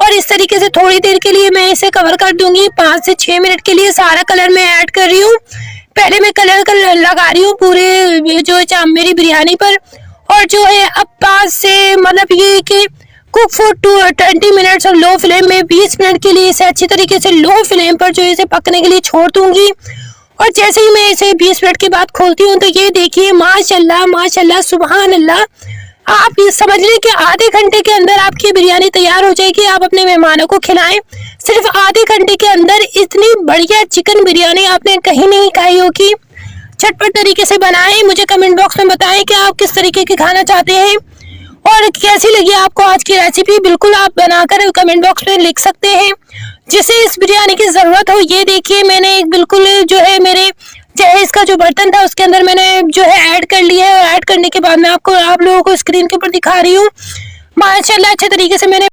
और इस तरीके से थोड़ी देर के लिए मैं इसे कवर कर दूंगी। 5 से 6 मिनट के लिए सारा कलर मैं ऐड कर रही हूँ। पहले मैं कलर लगा रही हूँ पूरे जो मेरी बिरयानी पर, और जो है अब 5 से मतलब ये कि कुक फॉर 20 मिनट्स और लो फ्लेम में 20 मिनट के लिए इसे अच्छी तरीके से लो फ्लेम पर जो इसे पकने के लिए छोड़ दूंगी। और जैसे ही मैं इसे 20 मिनट के बाद खोलती हूँ तो ये देखिए माशाल्लाह माशाल्लाह सुभान अल्लाह, आप ये समझ लें कि आधे घंटे के अंदर आपकी बिरयानी तैयार हो जाएगी। आप अपने मेहमानों को खिलाएं, सिर्फ आधे घंटे के अंदर इतनी बढ़िया चिकन बिरयानी आपने कहीं नहीं खाई होगी। झटपट तरीके से बनाएं, मुझे कमेंट बॉक्स में बताएं कि आप किस तरीके की खाना चाहते हैं और कैसी लगी आपको आज की रेसिपी। बिल्कुल आप बनाकर कमेंट बॉक्स में लिख सकते हैं। जिसे इस बिरयानी की जरूरत हो, ये देखिए मैंने एक बिल्कुल जो है मेरे जहेज का जो बर्तन था उसके अंदर मैंने जो है ऐड कर लिया है, और ऐड करने के बाद मैं आप लोगों को स्क्रीन के ऊपर दिखा रही हूँ। माशाल्लाह अच्छे तरीके से मैंने